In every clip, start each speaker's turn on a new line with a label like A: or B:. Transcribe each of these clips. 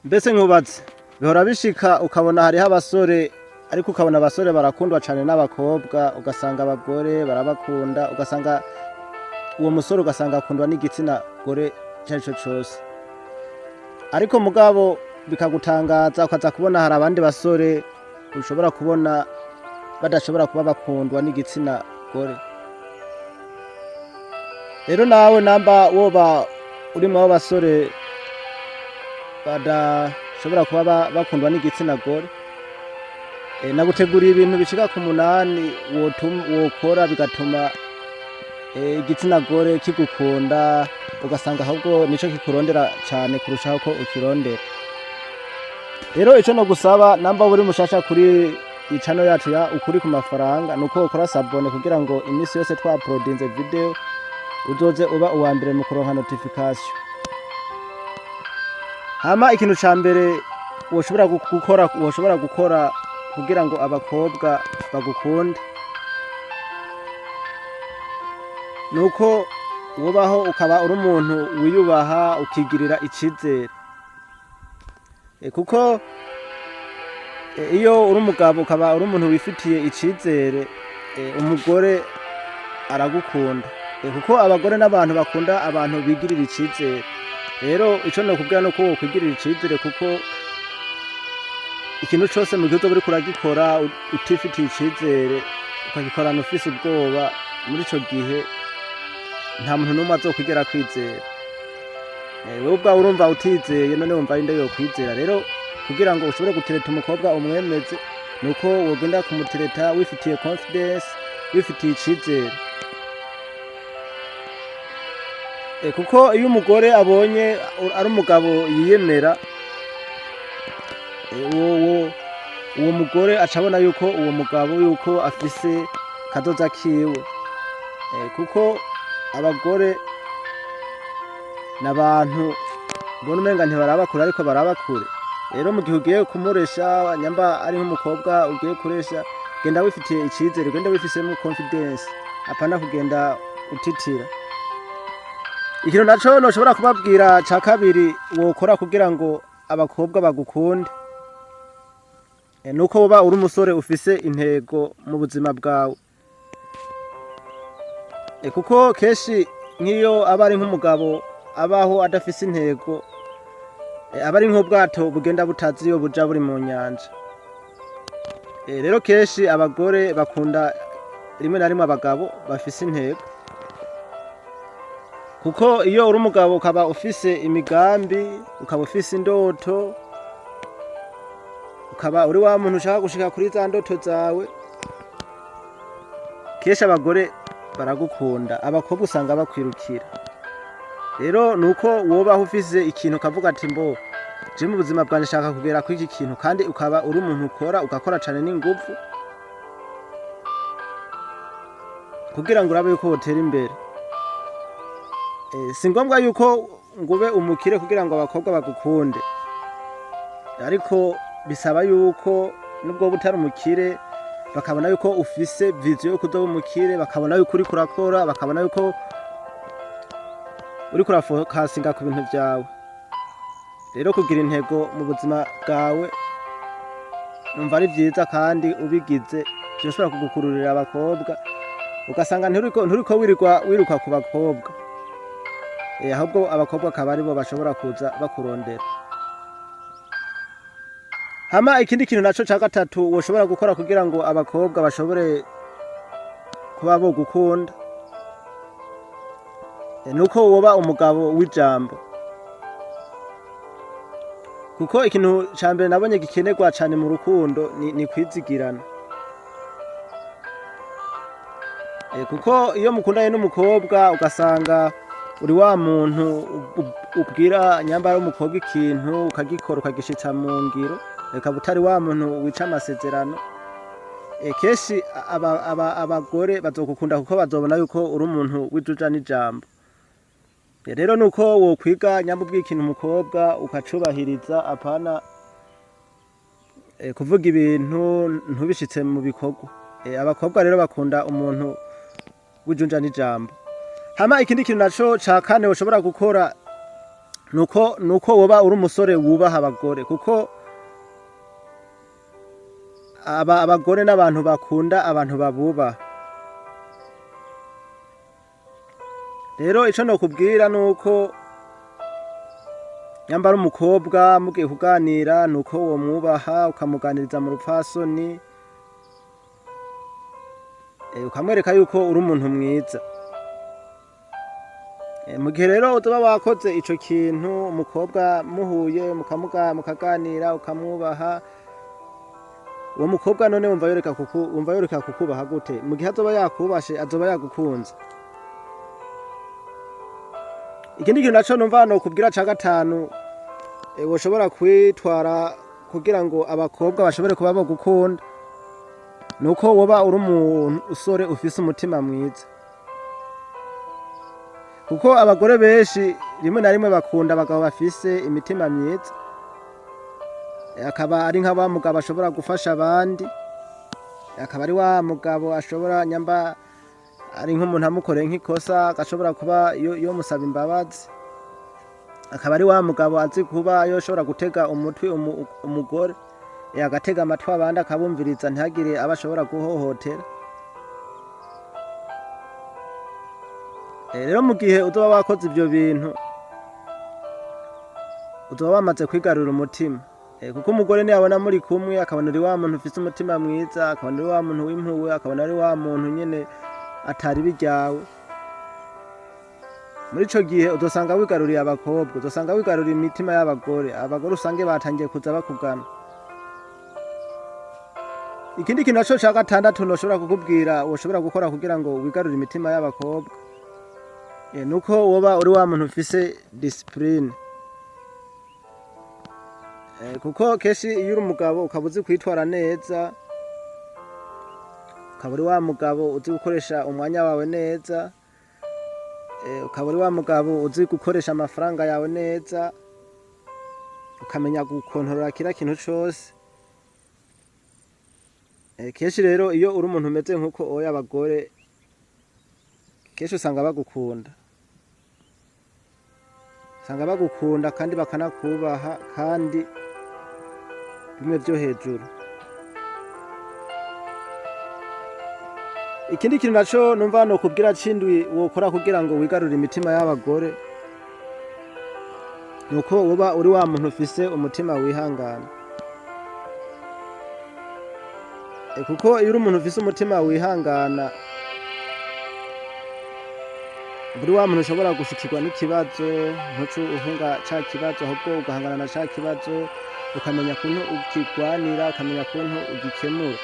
A: Mbese nkubatse bihora bishika ukabona hariho abasore ariko ukabona abasore barakundwa cane n'abakobwa ugasanga abagore barabakunda ugasanga uwo musore ugasanga akundwa n'igitsina gore icarico cose ariko mugabo bikagutangaza ukaza kubona hari abandi basore ushobora kubona badashobora kuba bakundwa n'igitsina gore. Rero nawe namba woba uri mw'abo basore badashobora kuba bakundwa n'igitsina gore, naguteguriye ibintu bishika ku 8 wokora bigatuma igitsina gore kigukunda ugasanga ahubwo nico kikurondera cane kurushaho ko ukirondera. Rero ico no gusaba namba uri mushasha kuri channel yacu ya Ukuri ku Mafaranga nuko ukora sabone kugira ngo imisi yose twa-uploadinze video uzoze uba uwa mbere mu kuronka notification. Hama ikintu ca mbere woshobora gukora kugira ngo abakobwa bagukunde nuko wobaho ukaba uri umuntu wiyubaha ukigirira icizere, kuko iyo uri umugabo ukaba uri umuntu wifitiye icizere umugore aragukunda, kuko abagore n'abantu bakunda abantu bigirira icizere. Rero ico nokubwira nuko wokwigirira icizere kuko ikintu cose mu gihe uzoba uriko uragikora utifitiye icizere ukagikorana ufise ubwoba, muri ico gihe nta muntu n'umwe azokwigera kwizera. Wewe ubwawe urumva utizeye none wumva ari nde yokwizera? Rero kugira ngo ushobore gutereta umukobwa umwemeze nuko wogenda kumutereta wifitiye confidence, wifitiye icizere, kuko iyo umugore abonye ari umugabo yiyemera uwo mugore acabona yuko uwo mugabo yuko afise kazoza kiwe, kuko abagore n'abantu mbona umenga ntibarabakure ariko barabakure. Rero mu gihe ugiye kumuresha nyamba ari nk'umukobwa ugiye kuresha genda wifitiye icizere, genda wifisemo confidence apana kugenda utitira. Ikintu naco noshobora kubabwira ca kabiri wokora kugira ngo abakobwa bagukunde nuko woba uri umusore ufise intego mu buzima bwawe, kuko kenshi nk'iyo aba ari nk'umugabo abaho adafise intego aba ari nk'ubwato bugenda butazi iyo buja buri mu nyanja. Rero kenshi abagore bakunda rimwe na rimwe abagabo bafise intego, kuko iyo uri umugabo ukaba ufise imigambi, ukaba ufise indoto, ukaba uri wa muntu ushaka gushika kuri za ndoto zawe, kenshi abagore baragukunda, abakobwa usanga bakwirukira. Rero nuko wobaho ufise ikintu ukavuga ati mbo je mu buzima bwanje nshaka kugera kuri iki kintu, kandi ukaba uri umuntu ukora ugakora cane n'inguvu kugira ngo urabe yuko wotera imbere. Si ngombwa yuko ngube umukire kugira ngo abakobwa bagukunde, ariko bisaba yuko nubwo butari umukire bakabona yuko ufise vision yo kuzoba umukire, bakabona yuko uriko urakora, bakabona yuko uriko urafokasinga ku bintu vyawe. Rero kugira intego mu buzima bwawe numva ari vyiza, kandi ubigize vyoshobora kugukururira abakobwa ugasanga nturiko wiruka ku bakobwa, ahubwo abakobwa akaba aribo bashobora kuza bakurondera. Hama ikindi kintu naco ca gatatu woshobora gukora kugira ngo abakobwa bashobore kuba bogukunda nuko woba umugabo w'ijambo, kuko ikintu ca mbere nabonye gikenerwa cane mu rukundo ni kwizigirana, kuko iyo mukundanye n'umukobwa ugasanga uri wa muntu ubwira nyambara umukobwa ikintu ukagikora ukagishitsa mu ngiro, ukaba utari wa muntu wica amasezerano, kenshi abagore bazogukunda kuko bazobona yuko uri umuntu w'ijuja n'ijambo. Rero nuko wokwiga nyamba ubwira ikintu umukobwa ukacubahiriza, apana kuvuga ibintu ntubishitse mu bikorwa. Abakobwa rero bakunda umuntu w'ijunja n'ijambo. Hama ikindi kintu naco ca kane ushobora gukora nuko woba uri umusore wubaha abagore, kuko abagore n'abantu bakunda abantu babubaha. Rero ico nokubwira nuko nyambara umukobwa mugiye kuganira nuko womwubaha ukamuganiriza mu rupfasoni, ukamwereka yuko uri umuntu mwiza. Mu gihe rero uzoba wakoze ico kintu, umukobwa muhuye mukaganira ukamwubaha, uwo mukobwa none wumva yoreka kukubaha gute? Mu gihe azoba yakubashe azoba yagukunze. Ikindi kintu naco numva nokubwira ca gatanu, woshobora kwitwara kugira ngo abakobwa bashobore kuba bogukunda, nuko woba uri umusore ufise umutima mwiza. Kuko abagore benshi rimwe na rimwe bakunda abagabo bafise imitima myiza, akaba ari nka wa mugabo ashobora gufasha abandi, akaba ari wa mugabo ashobora nyamba ari nk'umuntu amukoreye nk'ikosa agashobora kuba yomusaba imbabazi, akaba ari wa mugabo azi kuba yoshobora gutega umutwe umugore, agatega amatwi abandi akabumviriza ntihagire abo ashobora guhohotera. Rero mu gihe uzoba wakoze ivyo bintu, uzoba wamaze kwigarurira umutima, kuko umugore niyabona muri kumwe akabona uri wa muntu ufise umutima mwiza, akabona uri wa muntu w'impuhwe, akabona ari wa muntu nyene atari biryawe, muri ico gihe uzosanga wigaruriye abakobwa, uzosanga wigaruriye imitima y'abagore, abagore usange batangiye kuza bakugana. Ikindi kintu naco ca gatandatu noshobora kukubwira woshobora gukora kugira ngo wigarurire imitima y'abakobwa, nuko woba uri wa muntu ufise discipline. Kuko kenshi iyo uri umugabo ukaba uzi kwitwara neza, ukaba uri wa mugabo uzi gukoresha umwanya wawe neza, ukaba uri wa mugabo uzi gukoresha amafaranga yawe neza, ukamenya gukontorora kira kintu cose. Kenshi rero iyo uri umuntu umeze nkuko oya abagore kenshi usanga bagukunda, kandi bakanakubaha kandi bimwe vyo hejuru. Ikindi kintu naco numva nokubwira cindwi wokora kugira ngo wigarurire imitima y'abagore, nuko woba uri wa muntu ufise umutima wihangana. Kuko iyo uri umuntu ufise umutima wihangana, buri wa muntu ushobora gushikirwa n'ikibazo ntuco uhunga ca kibazo, ahubwo ugahangana na ca kibazo, ukamenya kuntu ukigwanira, ukamenya kuntu ugikemura.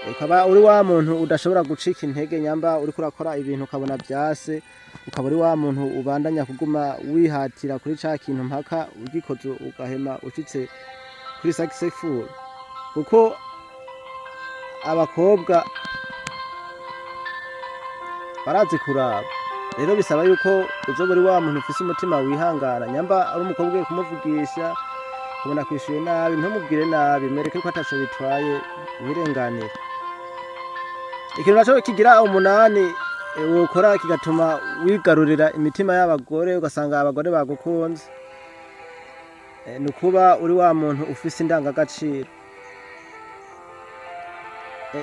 A: Ukaba uri wa muntu udashobora gucika intege nyamba uriko urakora ibintu ukabona vyase, ukaba uri wa muntu ubandanya kuguma wihatira kuri ca kintu mpaka ugikoze ugahema ushitse kuri successful. Kuko abakobwa barazi kuraba, rero bisaba yuko uzoba uri wa muntu ufise umutima wihangana. Nyamba ari umukobwa ugiye kumuvugisha ubona kwishuye nabi, ntumubwire nabi, mwereke ko ataco bitwaye, wirenganire. Ikintu naco kigira umunani wokora kigatuma wigarurira imitima y'abagore, ugasanga abagore bagukunze, nukuba uri wa muntu ufise indangagaciro.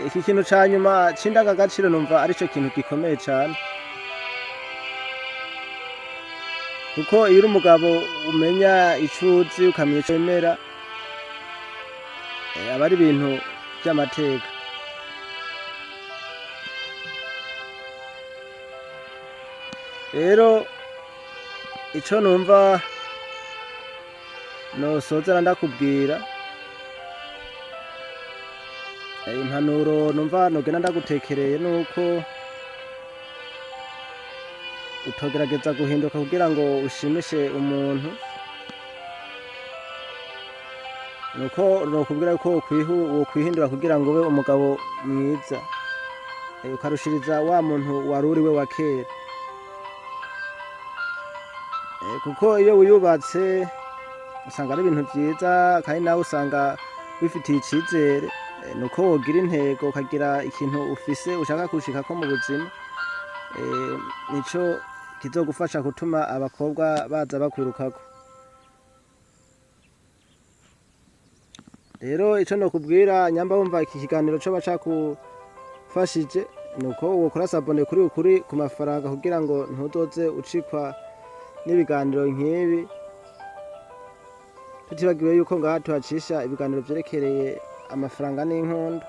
A: Iki kintu ca nyuma c'indangagaciro numva arico kintu gikomeye cane, kuko iyo uri umugabo umenya ico uzi ukamenya ico wemera, aba ari ibintu vy'amateka. Rero ico numva nosozera ndakubwira, impanuro numva nogenda ndagutekereye nuko utogerageza guhinduka kugira ngo ushimishe umuntu, nuko nokubwira yuko wokwihindura kugira ngo ube umugabo mwiza, ukarushiriza wa muntu wari uriwe wa kera. Kuko iyo wiyubatse usanga ari ibintu vyiza, kandi nawe usanga wifitiye icizere, nuko wogira intego ukagira ikintu ufise ushaka gushikako mu buzima. Nico kizogufasha gutuma abakobwa baza bakwirukako. Rero ico nokubwira nyamba wumva iki kiganiro coba cakufashije nuko wokora sabone kuri ukuri ku mafaranga kugira ngo ntuzoze ucikwa n'ibiganiro nk'ibi, tutibagiwe yuko ngaha tuhacisha ibiganiro vyerekereye amafaranga n'inkondo.